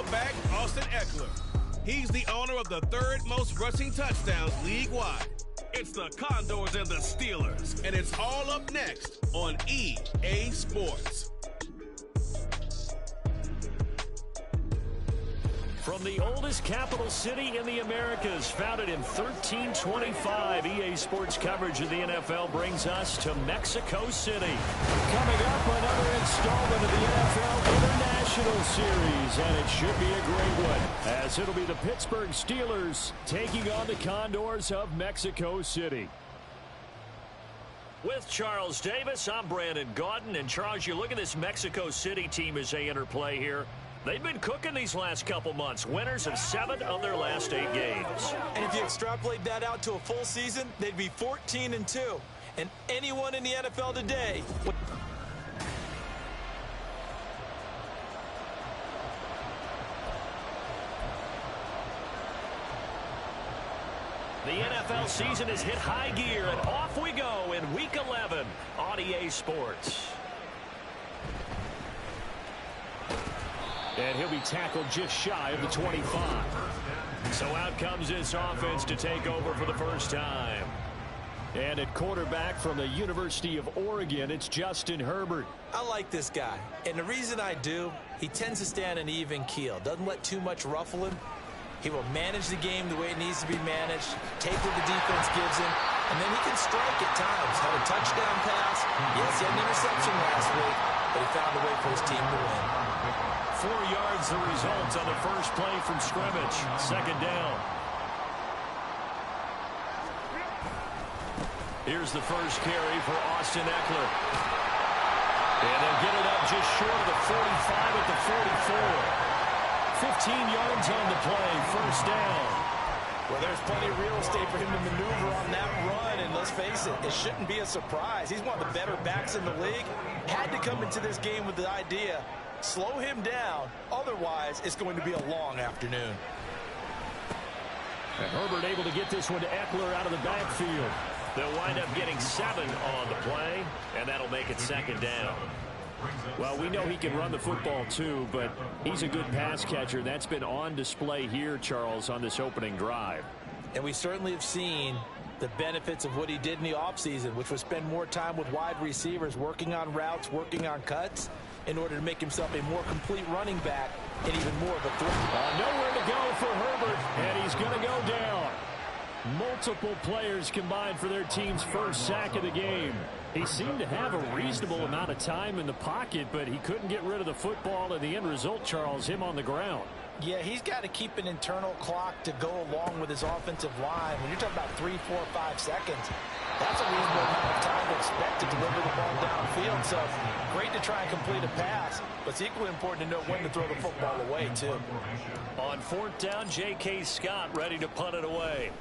quarterback, Austin Eckler. He's the owner of the third most rushing touchdowns league-wide. It's the Condors and the Steelers, and it's all up next on EA Sports. From the oldest capital city in the Americas, founded in 1325, EA Sports coverage of the NFL brings us to Mexico City. Coming up, another installment of the NFL International Series, and it should be a great one, as it'll be the Pittsburgh Steelers taking on the Condors of Mexico City. With Charles Davis, I'm Brandon Gaudin, and Charles, you look at this Mexico City team as they enter play here. They've been cooking these last couple months, winners of 7 of their last 8 games. And if you extrapolate that out to a full season, they'd be 14-2. And anyone in the NFL today... The NFL season has hit high gear, and off we go in Week 11 on EA Sports. And he'll be tackled just shy of the 25. So out comes this offense to take over for the first time. And at quarterback from the University of Oregon, it's Justin Herbert. I like this guy. And the reason I do, he tends to stay on an even keel. Doesn't let too much ruffle him. He will manage the game the way it needs to be managed, take what the defense gives him, and then he can strike at times. Had a touchdown pass. Yes, he had an interception last week, but he found a way for his team to win. 4 yards the result on the first play from scrimmage. Second down. Here's the first carry for Austin Eckler. And they'll get it up just short of the 45 at the 44. 15 yards on the play, first down. Well, there's plenty of real estate for him to maneuver on that run, and let's face it, it shouldn't be a surprise. He's one of the better backs in the league. Had to come into this game with the idea, slow him down, otherwise it's going to be a long afternoon. And Herbert able to get this one to Eckler out of the backfield. They'll wind up getting 7 on the play, and that'll make it second down. Well, we know he can run the football too, but he's a good pass catcher. That's been on display here, Charles, on this opening drive. And we certainly have seen the benefits of what he did in the offseason, which was spend more time with wide receivers, working on routes, working on cuts, in order to make himself a more complete running back and even more of a threat. Nowhere to go for Herbert, and he's going to go down. Multiple players combined for their team's first sack of the game. He seemed to have a reasonable amount of time in the pocket, but he couldn't get rid of the football, and the end result, Charles, him on the ground. Yeah, he's got to keep an internal clock to go along with his offensive line. When you're talking about 3, 4, 5 seconds, that's a reasonable amount of time to expect to deliver the ball downfield. So great to try and complete a pass, but it's equally important to know when to throw the football away, too. On 4th down, J.K. Scott ready to punt it away.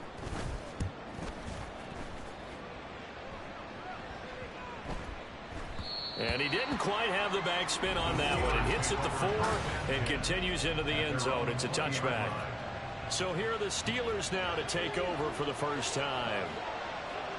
And he didn't quite have the backspin on that one. It hits at the 4 and continues into the end zone. It's a touchback. So here are the Steelers now to take over for the first time.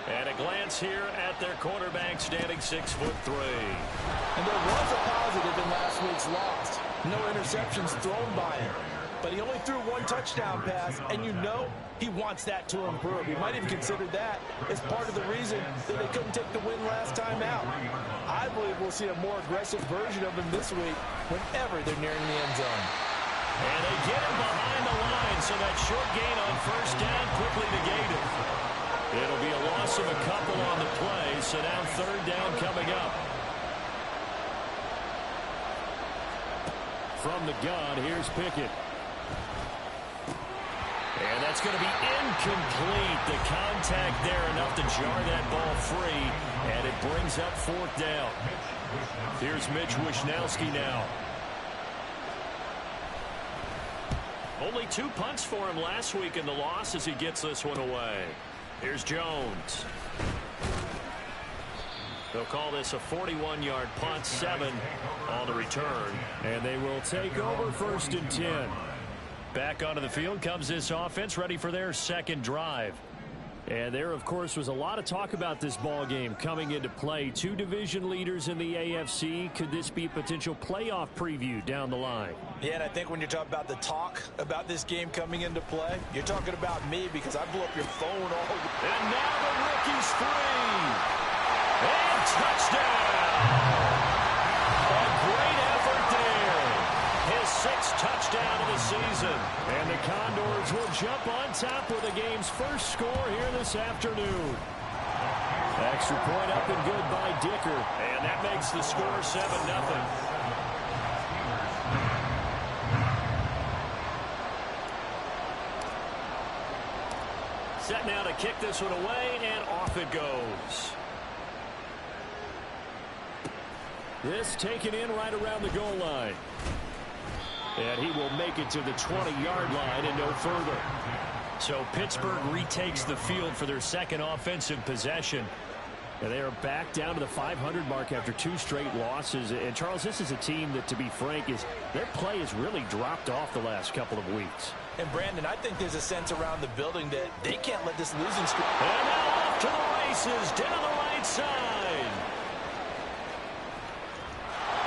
And a glance here at their quarterback, standing 6'3". And there was a positive in last week's loss. No interceptions thrown by him. But he only threw 1 touchdown pass, and you know he wants that to improve. He might have considered that as part of the reason that they couldn't take the win last time out. I believe we'll see a more aggressive version of him this week whenever they're nearing the end zone. And they get him behind the line, so that short gain on first down quickly negated. It'll be a loss of a couple on the play, so now 3rd down coming up. From the gun, here's Pickett. And that's going to be incomplete. The contact there enough to jar that ball free, and it brings up 4th down. Here's Mitch Wishnowsky now. Only 2 punts for him last week in the loss as he gets this one away. Here's Jones. They'll call this a 41-yard punt, 7 on the return. And they will take over 1st and 10. Back onto the field comes this offense, ready for their second drive. And there, of course, was a lot of talk about this ball game coming into play. Two division leaders in the AFC. Could this be a potential playoff preview down the line? Yeah, and I think when you're talking about the talk about this game coming into play, you're talking about me because I blew up your phone all over. And now the rookie's free. And touchdown. A great effort there. His sixth touchdown of the season. And the Condors will jump on top with the game's first score here this afternoon. Extra point up and good by Dicker. And that makes the score 7-0. Set now to kick this one away, and off it goes. This taken in right around the goal line. And he will make it to the 20-yard line and no further. So Pittsburgh retakes the field for their second offensive possession. And they are back down to the 500 mark after two straight losses. And, Charles, this is a team that, to be frank, their play has really dropped off the last couple of weeks. And, Brandon, I think there's a sense around the building that they can't let this losing streak. And now off to the races, down the right side.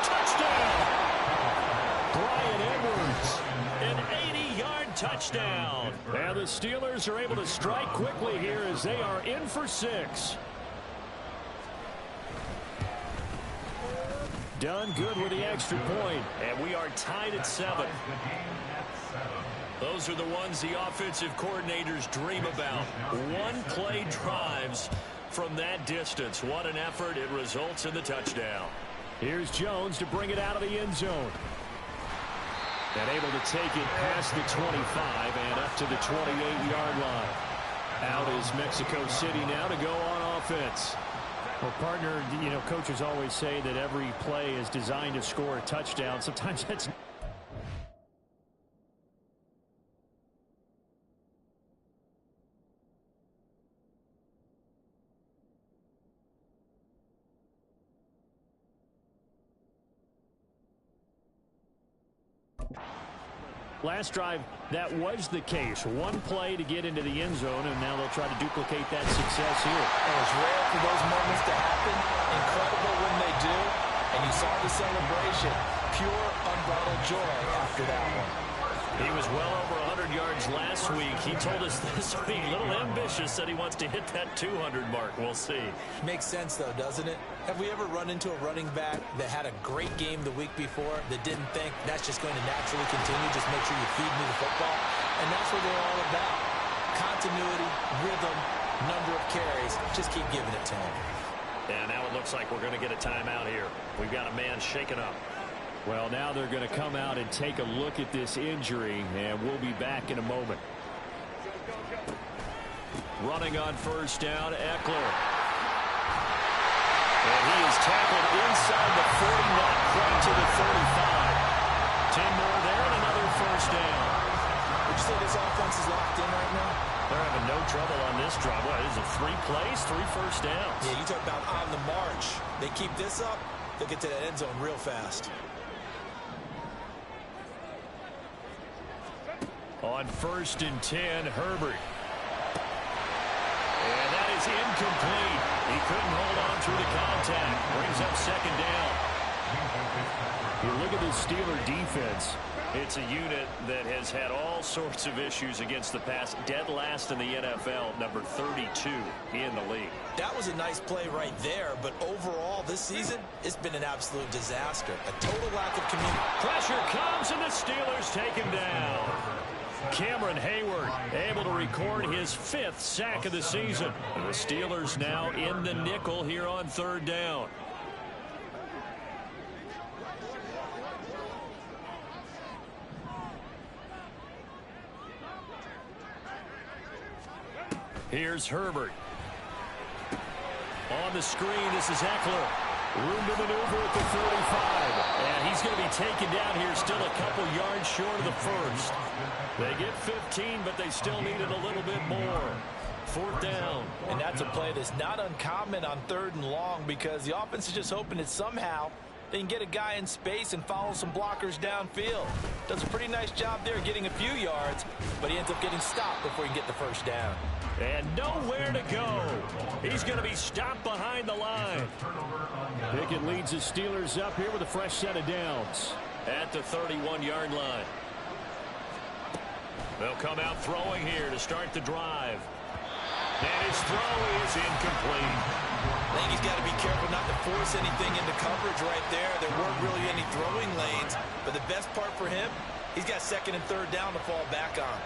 Touchdown! Brian Edwards, an 80-yard touchdown. And the Steelers are able to strike quickly here as they are in for 6. Done good with the extra point, and we are tied at 7. Those are the ones the offensive coordinators dream about. One-play drives from that distance. What an effort. It results in the touchdown. Here's Jones to bring it out of the end zone. And able to take it past the 25 and up to the 28-yard line. Out is Mexico City now to go on offense. Well, partner, coaches always say that every play is designed to score a touchdown. Sometimes that's... Last drive, that was the case. One play to get into the end zone, and now they'll try to duplicate that success here. And it's rare for those moments to happen. Incredible when they do. And you saw the celebration. Pure, unbridled joy after that one. He was well over 100 yards last week. He told us this week, a little ambitious, said he wants to hit that 200 mark. We'll see. Makes sense, though, doesn't it? Have we ever run into a running back that had a great game the week before that didn't think that's just going to naturally continue? Just make sure you feed me the football. And that's what they're all about. Continuity, rhythm, number of carries. Just keep giving it to him. And now it looks like we're going to get a timeout here. We've got a man shaken up. Well, now they're going to come out and take a look at this injury, and we'll be back in a moment. Running on first down, Eckler. And he is tackled inside the 40, not quite to the 35. 10 more there and another first down. Would you say this offense is locked in right now? They're having no trouble on this drive. What is it, 3 plays, 3 first downs? Yeah, you talk about on the march. They keep this up, they'll get to that end zone real fast. On 1st and 10, Herbert. And that is incomplete. He couldn't hold on through the contact. Brings up second down. You look at the Steeler defense. It's a unit that has had all sorts of issues against the pass. Dead last in the NFL, number 32 in the league. That was a nice play right there, but overall this season, it's been an absolute disaster. A total lack of communication. Pressure comes, and the Steelers take him down. Cameron Hayward able to record his 5th sack of the season. And the Steelers now in the nickel here on 3rd down. Here's Herbert. On the screen, this is Eckler. Room to maneuver at the 45. And he's going to be taken down here, still a couple yards short of the first. They get 15, but they still need it a little bit more. 4th down. And that's a play that's not uncommon on 3rd and long because the offense is just hoping that somehow They can get a guy in space and follow some blockers downfield. Does a pretty nice job there getting a few yards, but he ends up getting stopped before he can get the first down. And nowhere to go. He's going to be stopped behind the line. Pickett leads the Steelers up here with a fresh set of downs at the 31-yard line. They'll come out throwing here to start the drive. And his throw is incomplete. I think he's got to be careful not to force anything into coverage right there. There weren't really any throwing lanes, but the best part for him, he's got second and third down to fall back on.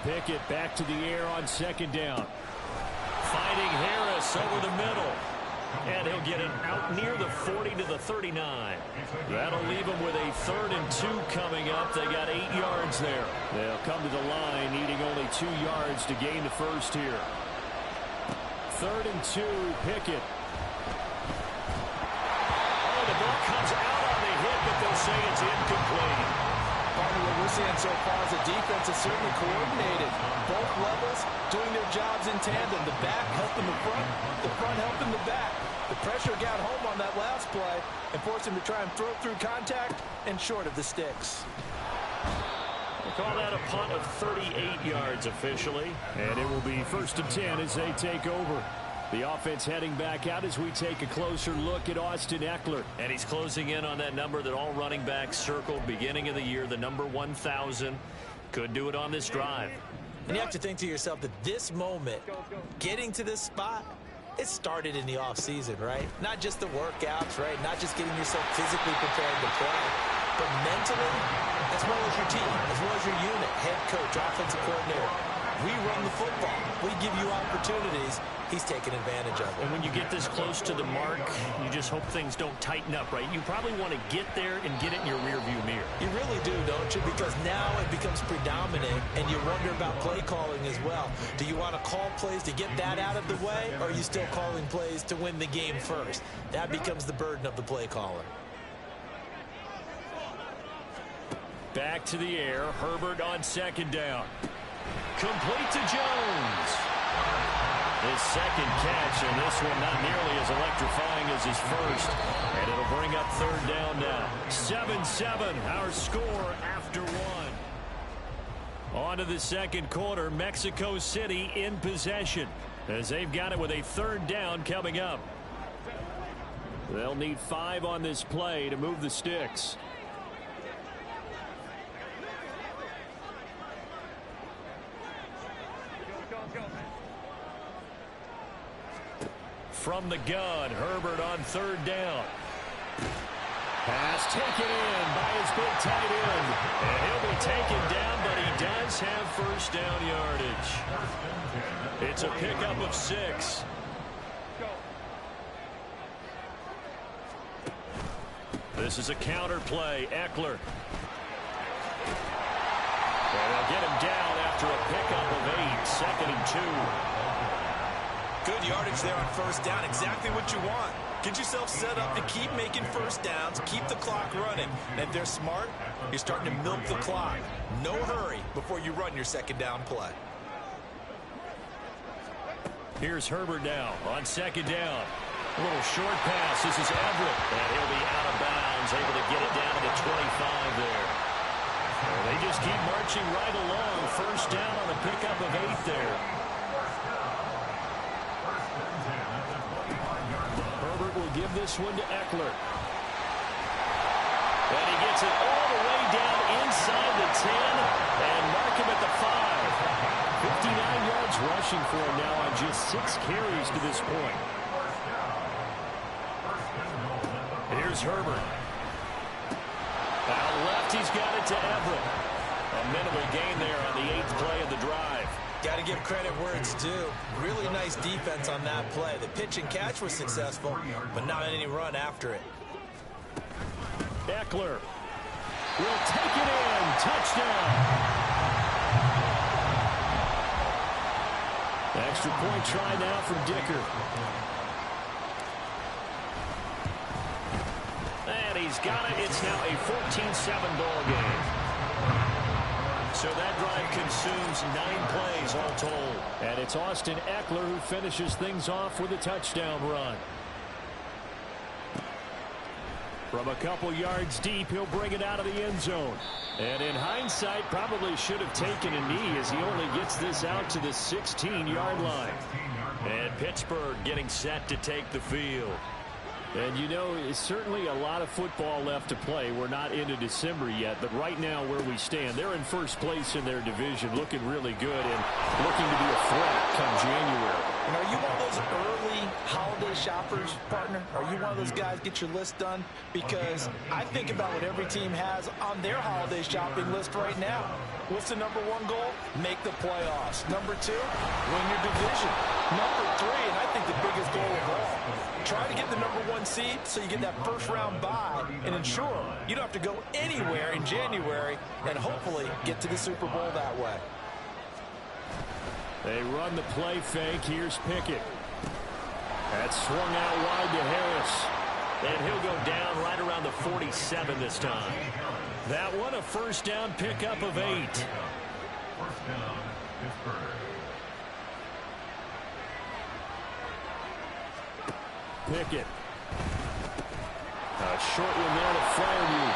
Pickett back to the air on second down. Fighting Harris over the middle. And he'll get it out near the 40 to the 39. That'll leave him with a 3rd and 2 coming up. They got 8 yards there. They'll come to the line needing only 2 yards to gain the first here. 3rd and 2, Pickett. Oh, the ball comes out on the hit, but they'll say it's incomplete. Part of what we're seeing so far is the defense is certainly coordinated. Both levels doing their jobs in tandem. The back helping the front helping the back. The pressure got home on that last play and forced him to try and throw through contact and short of the sticks. We'll call that a punt of 38 yards officially. And it will be 1st and 10 as they take over. The offense heading back out as we take a closer look at Austin Ekeler. And he's closing in on that number that all running backs circled beginning of the year, the number 1,000. Could do it on this drive. And you have to think to yourself that this moment, getting to this spot, it started in the offseason, right? Not just the workouts, right? Not just getting yourself physically prepared to play, but mentally, as well as your team, as well as your unit, head coach, offensive coordinator. We run the football. We give you opportunities. He's taking advantage of it. And when you get this close to the mark, you just hope things don't tighten up, right? You probably want to get there and get it in your rearview mirror. You really do, don't you? Because now it becomes predominant, and you wonder about play calling as well. Do you want to call plays to get that out of the way, or are you still calling plays to win the game first? That becomes the burden of the play caller. Back to the air. Herbert on second down. Complete to Jones. His second catch, and this one not nearly as electrifying as his first. And it'll bring up 3rd down now. 7-7, our score after one. On to the second quarter, Mexico City in possession as they've got it with a 3rd down coming up. They'll need 5 on this play to move the sticks. From the gun, Herbert on 3rd down. Pass taken in by his big tight end. And he'll be taken down, but he does have 1st down yardage. It's a pickup of 6. This is a counter play. Ekeler. And they'll get him down after a pickup of 8. 2nd and 2. Good yardage there on 1st down. Exactly what you want. Get yourself set up to keep making 1st downs, keep the clock running. And if they're smart, you're starting to milk the clock. No hurry before you run your 2nd down play. Here's Herbert now on 2nd down. A little short pass. This is Everett. And he'll be out of bounds, able to get it down to the 25 there. And they just keep marching right along. 1st down on a pickup of 8 there. Will give this one to Ekeler. And he gets it all the way down inside the 10 and mark him at the 5. 59 yards rushing for him now on just 6 carries to this point. Here's Herbert. Out left, he's got it to Everett. A minimal gain there on the 8th play of the drive. Got to give credit where it's due. Really nice defense on that play. The pitch and catch was successful, but not any run after it. Ekeler will take it in. Touchdown. Extra point try now from Dicker. And he's got it. It's now a 14-7 ball game. So that drive consumes 9 plays all told. And it's Austin Eckler who finishes things off with a touchdown run. From a couple yards deep, he'll bring it out of the end zone. And in hindsight, probably should have taken a knee as he only gets this out to the 16-yard line. And Pittsburgh getting set to take the field. And, you know, it's certainly a lot of football left to play. We're not into December yet, but right now where we stand, they're in first place in their division, looking really good and looking to be a threat come January. And are you one of those early holiday shoppers, partner? Are you one of those guys get your list done? Because I think about what every team has on their holiday shopping list right now. What's the number one goal? Make the playoffs. Number 2, win your division. Number 3, and I think the biggest goal of all, try to get the number 1 seed so you get that first round bye and ensure you don't have to go anywhere in January and hopefully get to the Super Bowl that way. They run the play fake. Here's Pickett. That's swung out wide to Harris. And he'll go down right around the 47 this time. That one a first down pickup of 8. First down, Pittsburgh. Pickett. A short one there to Fairview.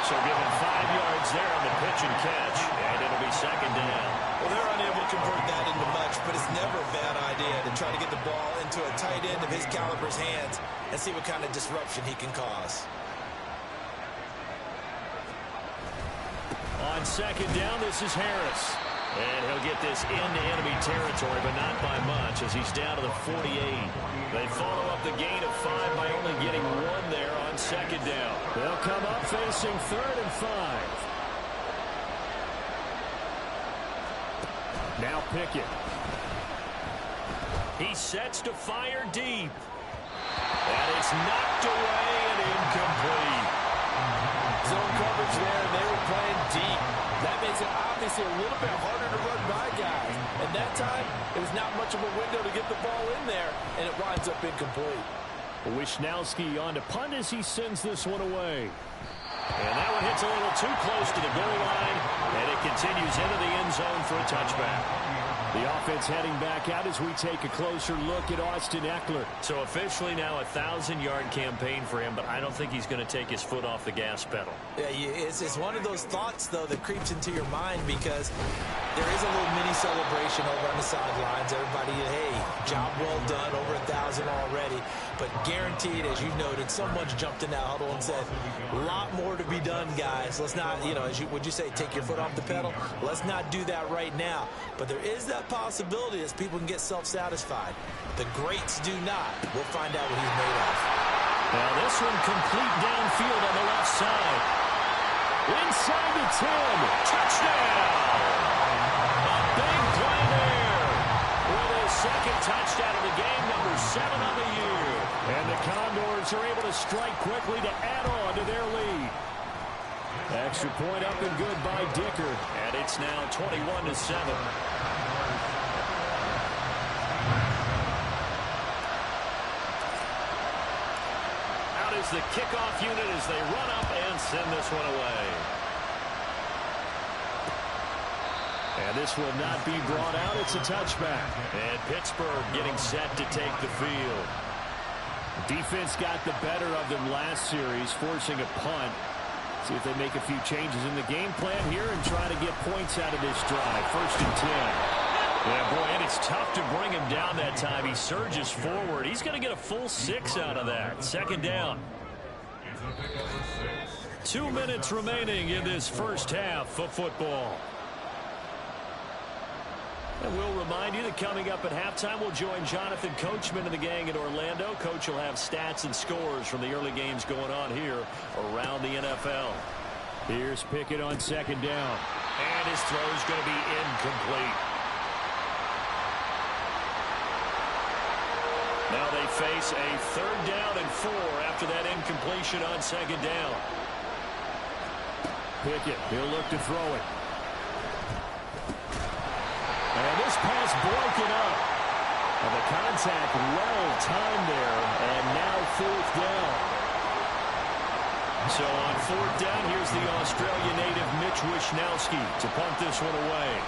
So given 5 yards there on the pitch and catch. And it'll be second down. Well, they're unable to convert that into much, but it's never a bad idea to try to get the ball into a tight end of his caliber's hands and see what kind of disruption he can cause. On second down, this is Harris. And he'll get this into enemy territory, but not by much as he's down to the 48. They follow up the gain of 5 by only getting 1 there on second down. They'll come up facing 3rd and 5. Now Pickett. He sets to fire deep. And it's knocked away and incomplete. Zone coverage there, they were playing deep. That makes it obviously a little bit harder to run by guys. And that time, it was not much of a window to get the ball in there, and it winds up incomplete. Wishnowski on to punt as he sends this one away. And that one hits a little too close to the goal line, and it continues into the end zone for a touchback. The offense heading back out as we take a closer look at Austin Eckler. So officially now a 1,000-yard campaign for him, but I don't think he's going to take his foot off the gas pedal. Yeah, it's one of those thoughts, though, that creeps into your mind because there is a little mini celebration over on the sidelines. Everybody, hey, job well done, over 1,000 already. But guaranteed, as you noted, someone's jumped in that huddle and said, a lot more to be done, guys. Let's not, you know, would you say, take your foot off the pedal? Let's not do that right now. But there is that possibility as people can get self-satisfied. The greats do not. We'll find out what he's made of. Now this one complete downfield on the left side. Inside the 10. Touchdown! A big play there. With his second touchdown of the game, number 7 on the year. And the Condors are able to strike quickly to add on to their lead. Extra point up and good by Dicker. And it's now 21-7. Out is the kickoff unit as they run up and send this one away. And this will not be brought out. It's a touchback. And Pittsburgh getting set to take the field. Defense got the better of them last series, forcing a punt. See if they make a few changes in the game plan here and try to get points out of this drive. 1st and 10. Yeah, boy, and it's tough to bring him down that time. He surges forward. He's going to get a full 6 out of that. 2nd down. 2 minutes remaining in this first half of football. And we'll remind you that coming up at halftime, we'll join Jonathan Coachman and the gang in Orlando. Coach will have stats and scores from the early games going on here around the NFL. Here's Pickett on 2nd down. And his throw's going to be incomplete. Now they face a 3rd down and 4 after that incompletion on 2nd down. Pickett, he'll look to throw it. And this pass broken up. And the contact well timed there. And now 4th down. So on fourth down, here's the Australia native Mitch Wishnowsky to punt this one away.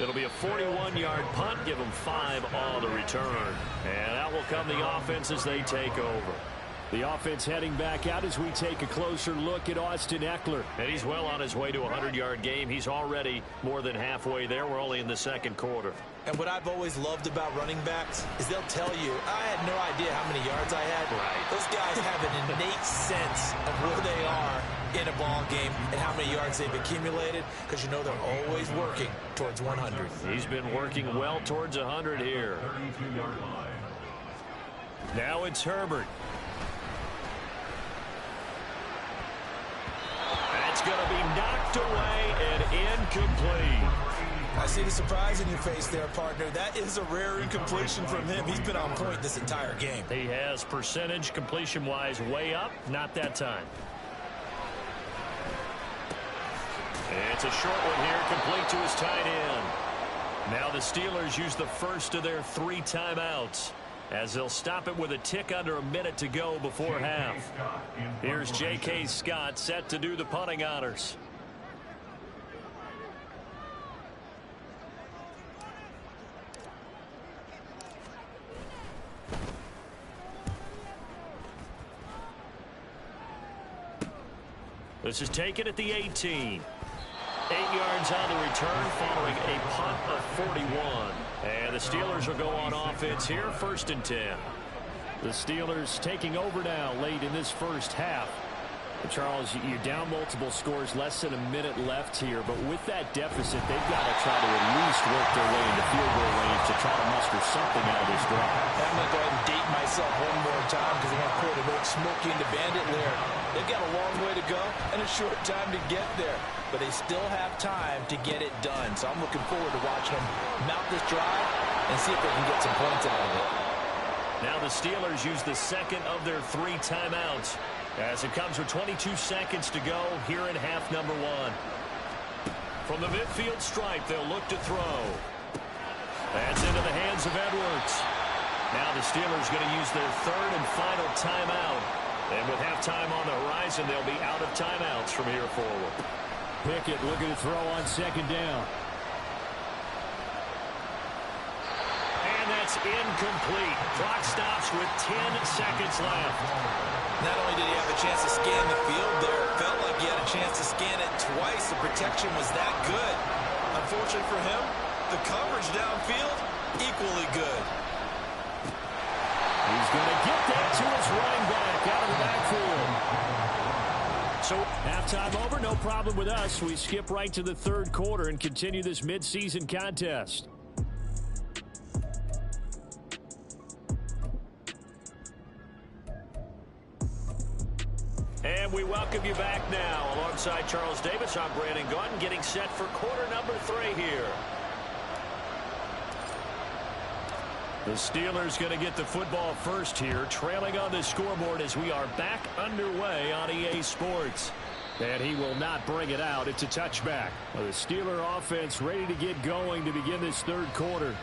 It'll be a 41-yard punt. Give them 5 on the return. And out will come the offense as they take over. The offense heading back out as we take a closer look at Austin Ekeler. And he's well on his way to a 100-yard game. He's already more than halfway there. We're only in the second quarter. And what I've always loved about running backs is they'll tell you, I had no idea how many yards I had. Right. Those guys have an innate sense of where they are in a ball game and how many yards they've accumulated, because you know they're always working towards 100. He's been working well towards 100 here. Now it's Herbert. That's going to be knocked away and incomplete. I see the surprise in your face there, partner. That is a rare incompletion from him. He's been on point this entire game. He has percentage completion-wise way up. Not that time. It's a short one here, complete to his tight end. Now the Steelers use the first of their 3 timeouts, as they'll stop it with a tick under a minute to go before half. Here's J.K. Scott set to do the punting honors. This is taken at the 18. 8 yards on the return following a punt of 41. And the Steelers will go on offense here, 1st and 10. The Steelers taking over now late in this first half. Charles, you're down multiple scores, less than a minute left here, but with that deficit, they've got to try to at least work their way into field goal range to try to muster something out of this drive. I'm going to go ahead and date myself one more time because I want to quote an old Smokey and the Bandit lyric. They've got a long way to go and a short time to get there, but they still have time to get it done. So I'm looking forward to watching them mount this drive and see if they can get some points out of it. Now the Steelers use the second of their 3 timeouts, as it comes with 22 seconds to go here in half number 1. From the midfield stripe, they'll look to throw. That's into the hands of Edwards. Now the Steelers going to use their 3rd and final timeout. And with halftime on the horizon, they'll be out of timeouts from here forward. Pickett looking to throw on 2nd down. And that's incomplete. Clock stops with 10 seconds left. Not only did he have a chance to scan the field there, it felt like he had a chance to scan it twice. The protection was that good. Unfortunately for him, the coverage downfield, equally good. He's going to get that to his running back out of the backfield. So halftime over, no problem with us. We skip right to the 3rd quarter and continue this midseason contest. And we welcome you back now. Alongside Charles Davis, I'm Brandon Gaudin, getting set for quarter number 3 here. The Steelers going to get the football first here, trailing on the scoreboard as we are back underway on EA Sports. And he will not bring it out. It's a touchback. Well, the Steeler offense ready to get going to begin this 3rd quarter.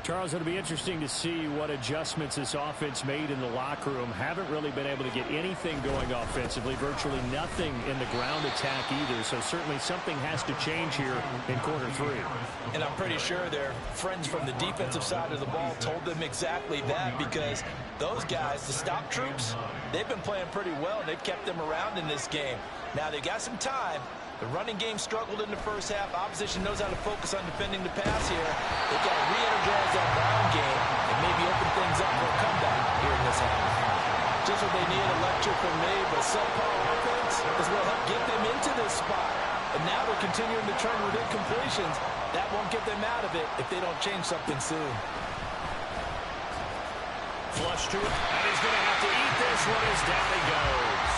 Charles, it'll be interesting to see what adjustments this offense made in the locker room. Haven't really been able to get anything going offensively, virtually nothing in the ground attack either. So certainly something has to change here in quarter 3. And I'm pretty sure their friends from the defensive side of the ball told them exactly that, because those guys, the stop troops, they've been playing pretty well, and they've kept them around in this game. Now they've got some time. The running game struggled in the first half. Opposition knows how to focus on defending the pass here. They've got to re-energize that ground game and maybe open things up for a comeback here in this half. Just what they need, a lecture from me, but subpar offense is what helped get them into this spot. And now they're continuing the trend with incompletions. That won't get them out of it if they don't change something soon. Flush to it, and he's going to have to eat this one as down he goes.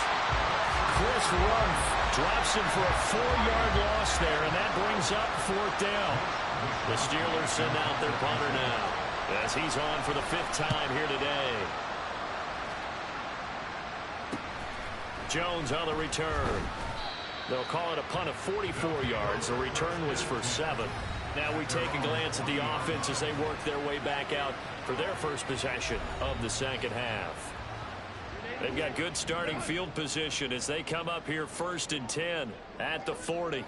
Chris Rumph drops him for a 4-yard loss there, and that brings up 4th down. The Steelers send out their punter now, as he's on for the 5th time here today. Jones on the return. They'll call it a punt of 44 yards. The return was for 7. Now we take a glance at the offense as they work their way back out for their first possession of the second half. They've got good starting field position as they come up here 1st and 10 at the 40.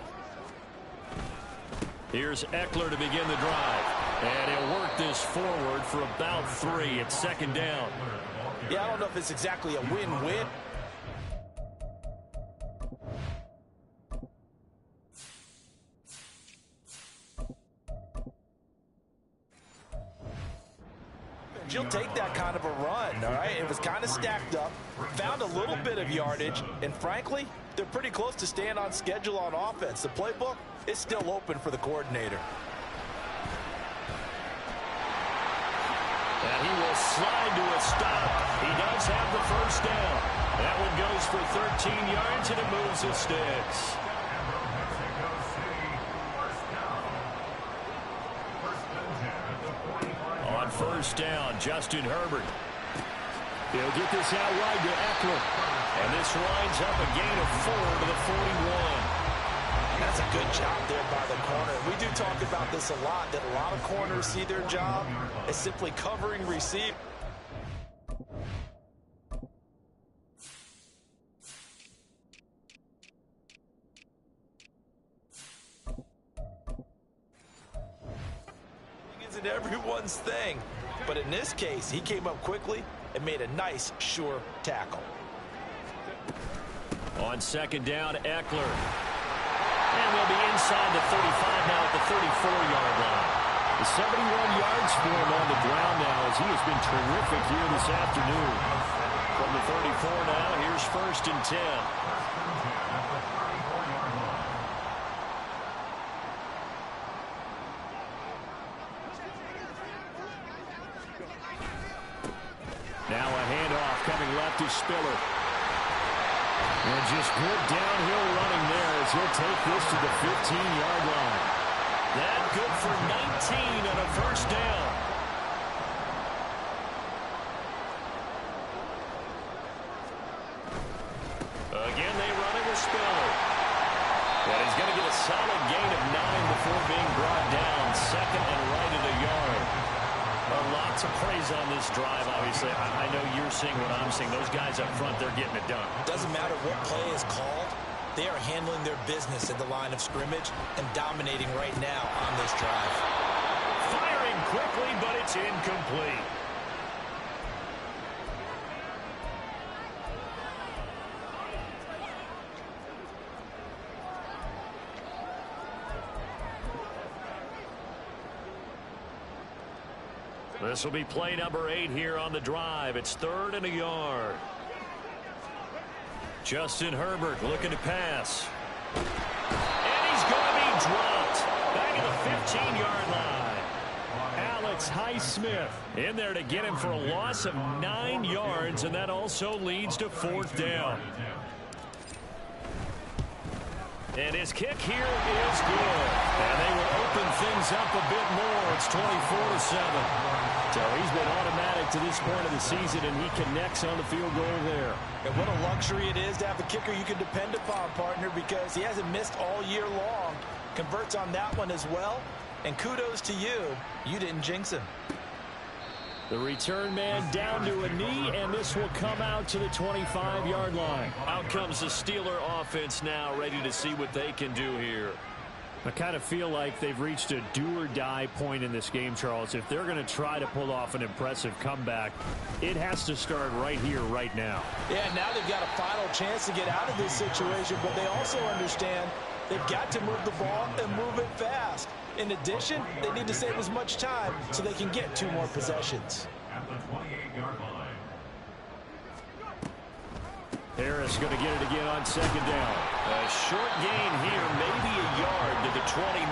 Here's Eckler to begin the drive. And he'll work this forward for about 3. It's 2nd down. Yeah, I don't know if it's exactly a win-win. You'll take that kind of a run, all right? It was kind of stacked up, found a little bit of yardage, and frankly, they're pretty close to staying on schedule on offense. The playbook is still open for the coordinator. And he will slide to a stop. He does have the 1st down. That one goes for 13 yards, and it moves the sticks. On 1st down, Justin Herbert. He'll get this out wide to Eckler. And this winds up a gain of 4 to the 41. That's a good job there by the corner. We do talk about this a lot, that a lot of corners see their job as simply covering receive. Isn't everyone's thing, but in this case, he came up quickly and made a nice, sure tackle. On 2nd down, Eckler. And they'll be inside the 35 now at the 34-yard line. The 71 yards for him on the ground now as he has been terrific here this afternoon. From the 34 now, here's 1st and 10. Now a handoff coming left to Spiller. And just good downhill running there as he'll take this to the 15-yard line. That good for 19 on a 1st down. Again, they run it with Spiller. But he's going to get a solid gain of 9 before being brought down. 2nd and right at a yard. Lots of praise on this drive, obviously. I know you're seeing what I'm seeing. Those guys up front, they're getting it done. Doesn't matter what play is called. They are handling their business at the line of scrimmage and dominating right now on this drive. Firing quickly, but it's incomplete. This will be play number 8 here on the drive. It's 3rd and a yard. Justin Herbert looking to pass. And he's going to be dropped. Back at the 15-yard line. Alex Highsmith in there to get him for a loss of 9 yards, and that also leads to 4th down. And his kick here is good. And they will open things up a bit more. It's 24-7. So he's been automatic to this point of the season, and he connects on the field goal there. And what a luxury it is to have a kicker you can depend upon, partner, because he hasn't missed all year long. Converts on that one as well. And kudos to you. You didn't jinx him. The return man down to a knee, and this will come out to the 25-yard line. Out comes the Steeler offense now, ready to see what they can do here. I kind of feel like they've reached a do-or-die point in this game, Charles. If they're going to try to pull off an impressive comeback, it has to start right here, right now. Yeah, now they've got a final chance to get out of this situation, but they also understand they've got to move the ball and move it fast. In addition, they need to save as much time so they can get 2 more possessions. At the 28-yard line. Harris going to get it again on 2nd down. A short gain here, maybe a yard to the 29.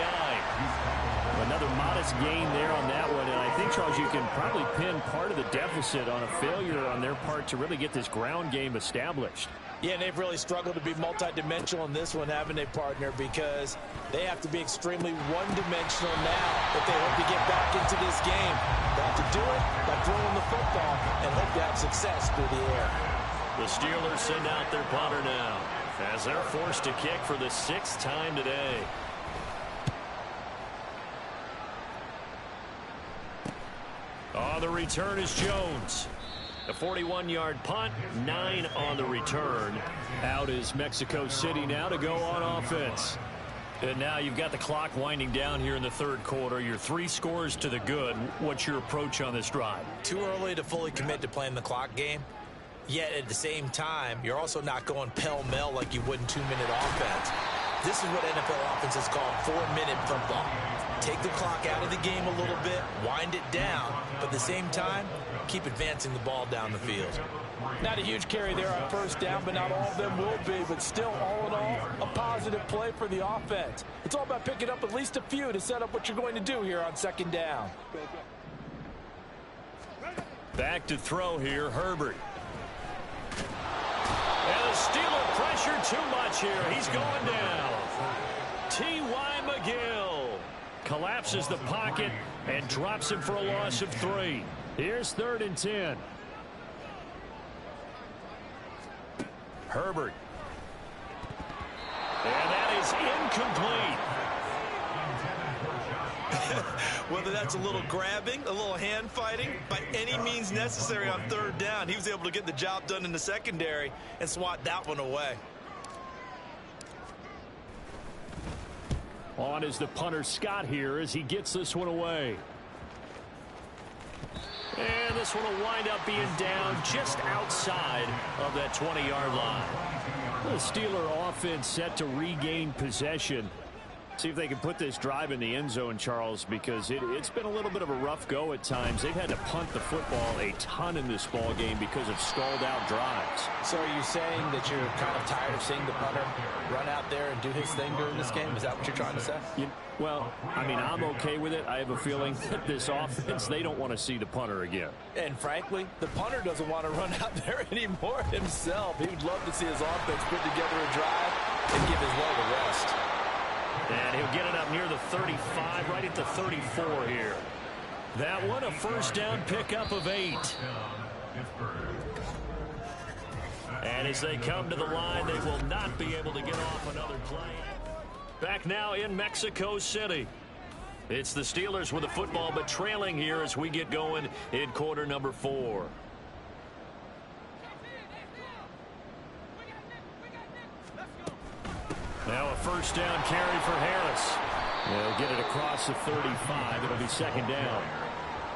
Another modest gain there on that one, and I think, Charles, you can probably pin part of the deficit on a failure on their part to really get this ground game established. Yeah, and they've really struggled to be multidimensional in this one, haven't they, partner? Because they have to be extremely one-dimensional now if they hope to get back into this game. They have to do it by throwing the football and hope to have success through the air. The Steelers send out their punter now as they're forced to kick for the 6th time today. On the return is Jones. A 41-yard punt, 9 on the return. Out is Mexico City now to go on offense. And now you've got the clock winding down here in the third quarter. You're 3 scores to the good. What's your approach on this drive? Too early to fully commit to playing the clock game. Yet at the same time, you're also not going pell-mell like you would in 2-minute offense. This is what NFL offenses call 4-minute football. Take the clock out of the game a little bit, wind it down, but at the same time, keep advancing the ball down the field. Not a huge carry there on first down, but not all of them will be. But still, all in all, a positive play for the offense. It's all about picking up at least a few to set up what you're going to do here on second down. Back to throw here, Herbert. And the Steeler pressure too much here. He's going down. T.Y. McGill collapses the pocket and drops him for a loss of 3. Here's 3rd and 10. Herbert. And that is incomplete. Whether that's a little grabbing, a little hand fighting, by any means necessary on 3rd down, he was able to get the job done in the secondary and swat that one away. On is the punter Scott here as he gets this one away. And this one will wind up being down just outside of that 20-yard line. The Steeler offense set to regain possession. See if they can put this drive in the end zone, Charles, because it's been a little bit of a rough go at times. They've had to punt the football a ton in this ball game because of stalled-out drives. So are you saying that you're kind of tired of seeing the punter run out there and do his thing during this game? Is that what you're trying to say? Well, I mean, I'm okay with it. I have a feeling that this offense, they don't want to see the punter again. And frankly, the punter doesn't want to run out there anymore himself. He would love to see his offense put together a drive and give his leg a rest. And he'll get it up near the 35, right at the 34 here. That one, a first down pickup of 8. And as they come to the line, they will not be able to get off another play. Back now in Mexico City. It's the Steelers with the football, but trailing here as we get going in quarter number 4. Now a first down carry for Harris. They'll get it across the 35. It'll be second down.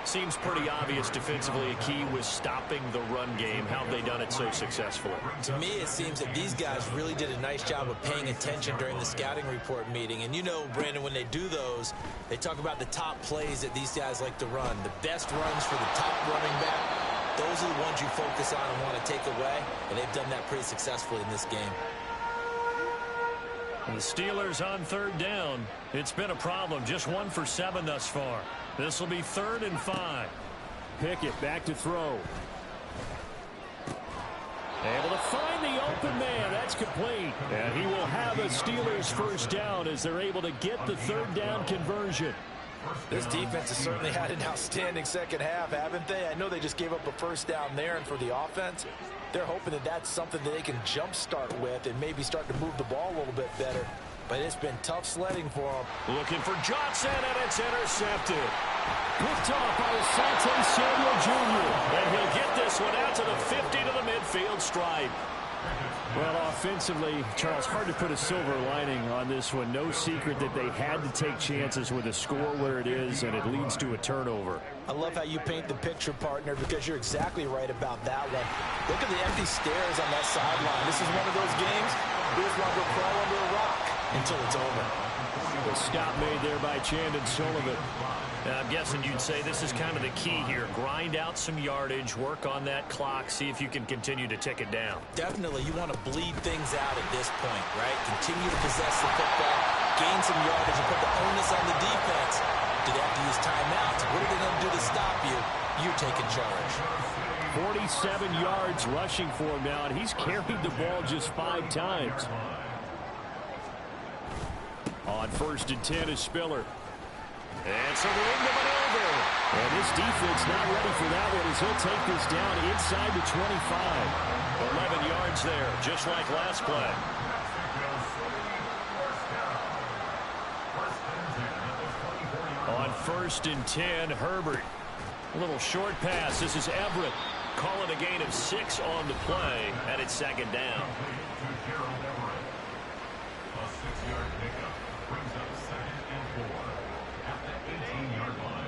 Seems pretty obvious defensively a key was stopping the run game. How have they done it so successfully? To me, it seems that these guys really did a nice job of paying attention during the scouting report meeting. And you know, Brandon, when they do those, they talk about the top plays that these guys like to run. The best runs for the top running back, those are the ones you focus on and want to take away. And they've done that pretty successfully in this game. The Steelers on third down. It's been a problem. Just 1 for 7 thus far. This will be 3rd and 5. Pickett back to throw. Able to find the open man. That's complete. And he will have a Steelers first down as they're able to get the 3rd down conversion. This defense has certainly had an outstanding second half, haven't they? I know they just gave up a first down there, and for the offense, they're hoping that that's something that they can jumpstart with and maybe start to move the ball a little bit better. But it's been tough sledding for them. Looking for Johnson, and it's intercepted. Picked off by Asante Samuel Jr. And he'll get this one out to the 50 to the midfield stripe. Well, offensively, Charles, hard to put a silver lining on this one. No secret that they had to take chances with a score where it is, and it leads to a turnover. I love how you paint the picture, partner, because you're exactly right about that one. Look at the empty stairs on that sideline. This is one of those games we just want to go crawl under a rock until it's over. The stop made there by Chandon Sullivan. I'm guessing you'd say this is kind of the key here. Grind out some yardage, work on that clock, see if you can continue to tick it down. Definitely, you want to bleed things out at this point, right? Continue to possess the football, gain some yardage, and put the onus on the defense. Do they have to use timeouts? What are they going to do to stop you? You're taking charge. 47 yards rushing for him now, and he's carried the ball just 5 times. On 1st and 10 is Spiller. And some room to maneuver. And this defense not ready for that one as he'll take this down inside the 25. 11 yards there, just like last play. On 1st and 10, Herbert. A little short pass. This is Everett. Calling a gain of 6 on the play, and it's second down. A 6-yard pickup brings up 2nd and 4 at the 18-yard line.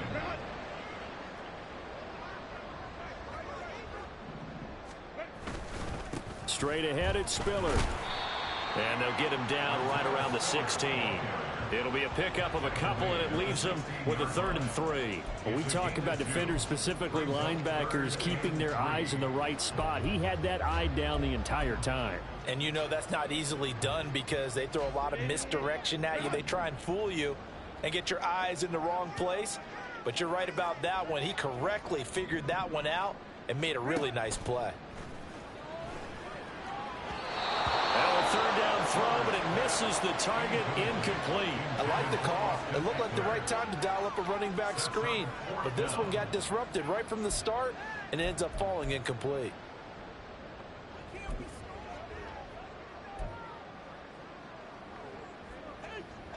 Straight ahead, it's Spiller. And they'll get him down right around the 16. It'll be a pickup of a couple, and it leaves them with a 3rd and 3. When we talk about defenders, specifically linebackers, keeping their eyes in the right spot, he had that eye down the entire time. And you know that's not easily done because they throw a lot of misdirection at you. They try and fool you and get your eyes in the wrong place. But you're right about that one. He correctly figured that one out and made a really nice play. Well, 3rd down throw, but it misses the target, incomplete. I like the call. It looked like the right time to dial up a running back screen. But this one got disrupted right from the start, and it ends up falling incomplete.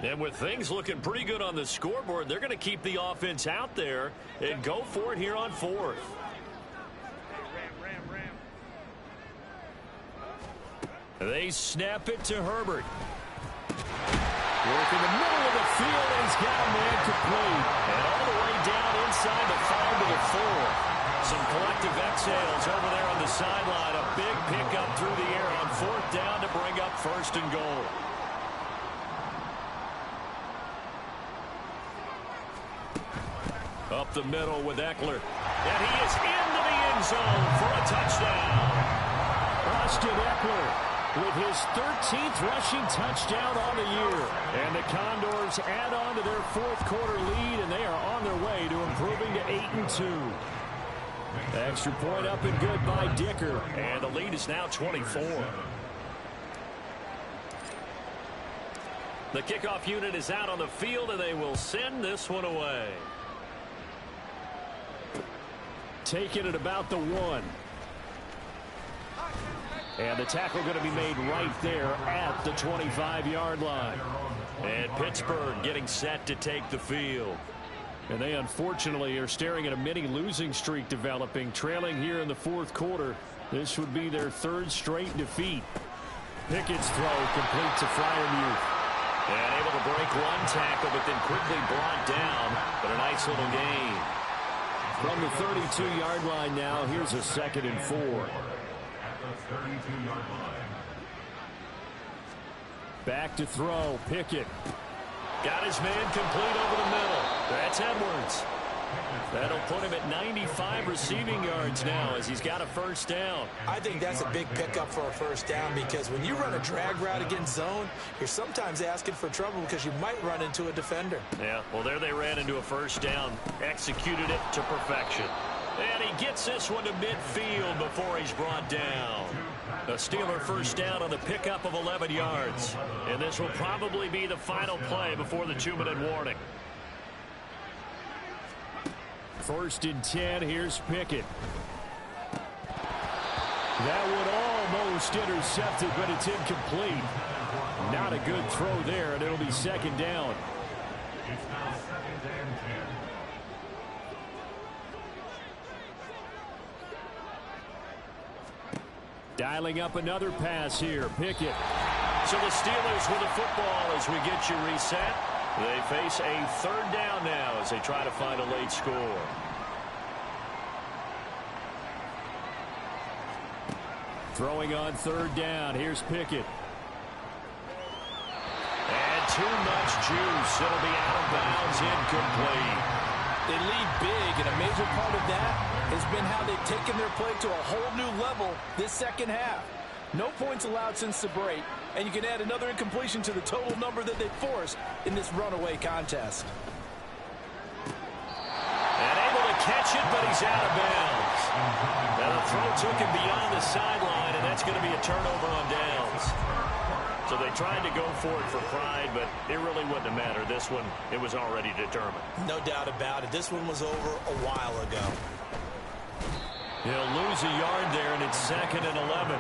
And with things looking pretty good on the scoreboard, they're going to keep the offense out there and go for it here on 4th. They snap it to Herbert. Work in the middle of the field, and he's got a man complete. And all the way down inside the 5 to the 4. Some collective exhales over there on the sideline. A big pickup through the air on 4th down to bring up 1st and goal. Up the middle with Eckler. And he is into the end zone for a touchdown. Austin Eckler with his 13th rushing touchdown on the year. And the Condors add on to their 4th quarter lead, and they are on their way to improving to 8-2. Extra point up and good by Dicker. And the lead is now 24. The kickoff unit is out on the field, and they will send this one away. Taking it about the 1. And the tackle going to be made right there at the 25-yard line. And Pittsburgh getting set to take the field. And they unfortunately are staring at a mini losing streak developing, trailing here in the 4th quarter. This would be their 3rd straight defeat. Pickett's throw complete to Freiermuth. And able to break one tackle, but then quickly brought down. But a nice little gain. From the 32-yard line now, here's a 2nd and 4. 32-yard line. Back to throw, Pickett. Got his man complete over the middle. That's Edwards. That'll put him at 95 receiving yards now as he's got a 1st down. I think that's a big pickup for a 1st down because when you run a drag route against zone, you're sometimes asking for trouble because you might run into a defender. Yeah, well, there they ran into a 1st down, executed it to perfection. And he gets this one to midfield before he's brought down. A Steeler 1st down on the pickup of 11 yards. And this will probably be the final play before the 2-minute warning. 1st and 10, here's Pickett. That one almost intercepted, but it's incomplete. Not a good throw there, and it'll be 2nd down. It's now 2nd and 10. Dialing up another pass here, Pickett. So the Steelers with the football as we get you reset. They face a 3rd down now as they try to find a late score. Throwing on 3rd down. Here's Pickett. And too much juice. It'll be out of bounds, incomplete. They lead big, and a major part of that has been how they've taken their play to a whole new level this 2nd half. No points allowed since the break, and you can add another incompletion to the total number that they forced in this runaway contest. And able to catch it, but he's out of bounds. Now the throw took him beyond the sideline, and that's going to be a turnover on downs. So they tried to go for it for pride, but it really wouldn't have mattered. This one, it was already determined. No doubt about it. This one was over a while ago. He'll lose a yard there, and it's 2nd and 11.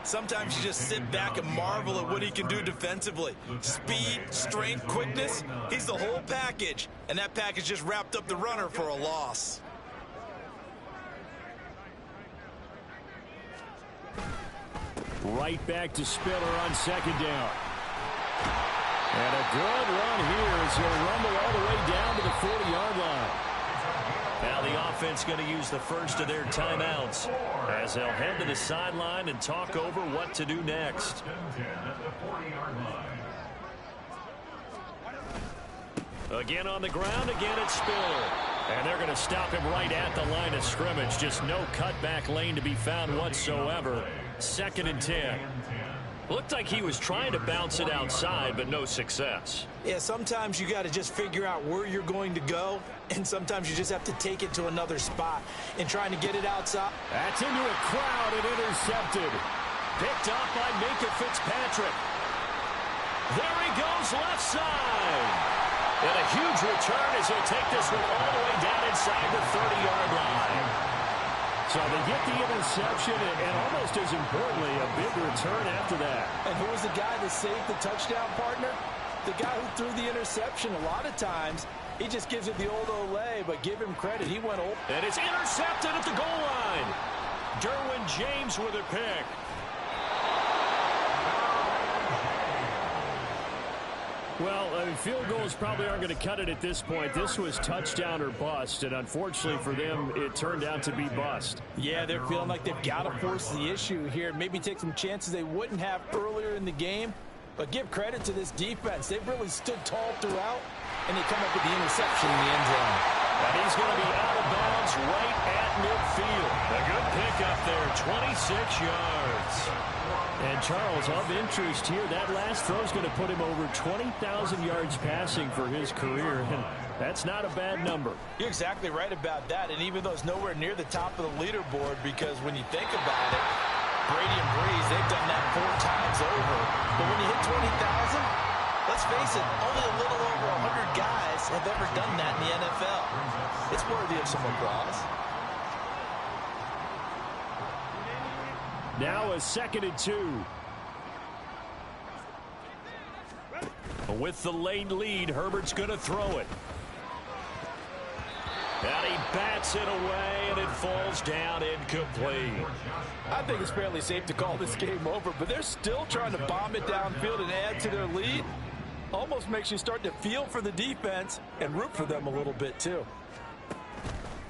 Sometimes you just sit back and marvel at what he can do defensively. Speed, strength, quickness, he's the whole package. And that package just wrapped up the runner for a loss. Right back to Spiller on second down. And a good run here as he'll rumble all the way down to the 40-yard line. Now the offense going to use the first of their timeouts as they'll head to the sideline and talk over what to do next. Again on the ground, again it's Spiller. And they're going to stop him right at the line of scrimmage. Just no cutback lane to be found whatsoever. 2nd and 10. Looked like he was trying to bounce it outside, but no success. Yeah, sometimes you got to just figure out where you're going to go, and sometimes you just have to take it to another spot and trying to get it outside. That's into a crowd and intercepted. Picked up by Minkah Fitzpatrick. There he goes left side. And a huge return as he'll take this one all the way down inside the 30-yard line. So they get the interception and almost as importantly, a big return after that. And who was the guy that saved the touchdown, partner? The guy who threw the interception. A lot of times, he just gives it the old Olay, but give him credit. He went old. And it's intercepted at the goal line. Derwin James with a pick. Well, field goals probably aren't going to cut it at this point. This was touchdown or bust, and unfortunately for them, it turned out to be bust. Yeah, they're feeling like they've got to force the issue here. Maybe take some chances they wouldn't have earlier in the game. But give credit to this defense. They've really stood tall throughout, and they come up with the interception in the end zone. And he's going to be out of bounds right at midfield. A good pickup there, 26 yards. And Charles, of interest here, that last throw is going to put him over 20,000 yards passing for his career, and that's not a bad number. You're exactly right about that, and even though it's nowhere near the top of the leaderboard, because when you think about it, Brady and Breeze, they've done that 4 times over. But when you hit 20,000, let's face it, only a little over 100 guys have ever done that in the NFL. It's worthy of some applause. Now a 2nd and 2. With the late lead, Herbert's going to throw it. And he bats it away, and it falls down incomplete. I think it's fairly safe to call this game over, but they're still trying to bomb it downfield and add to their lead. Almost makes you start to feel for the defense and root for them a little bit, too.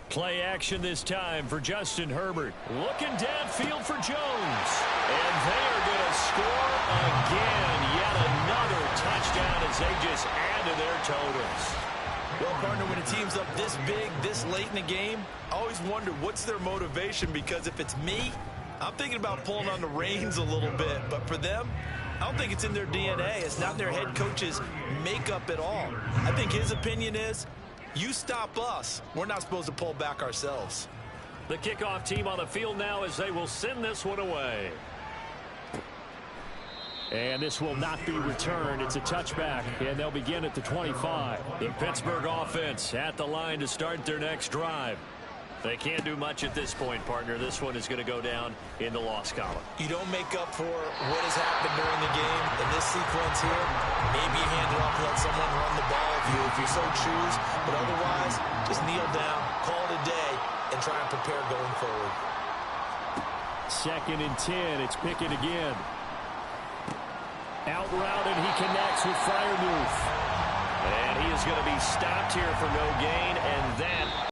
Play action this time for Justin Herbert. Looking downfield for Jones. And they are going to score again. Yet another touchdown as they just add to their totals. Well, partner, when a team's up this big, this late in the game, I always wonder what's their motivation, because if it's me, I'm thinking about pulling on the reins a little bit. But for them, I don't think it's in their DNA. It's not in their head coach's makeup at all. I think his opinion is, you stop us, we're not supposed to pull back ourselves. The kickoff team on the field now as they will send this one away. And this will not be returned. It's a touchback, and they'll begin at the 25. The Pittsburgh offense at the line to start their next drive. They can't do much at this point, partner. This one is going to go down in the loss column. You don't make up for what has happened during the game in this sequence here. Maybe you hand it off and let someone run the ball if you so choose. But otherwise, just kneel down, call it a day, and try and prepare going forward. 2nd and 10. It's Pickett again. Out route, and he connects with Freiermuth. And he is going to be stopped here for no gain, and that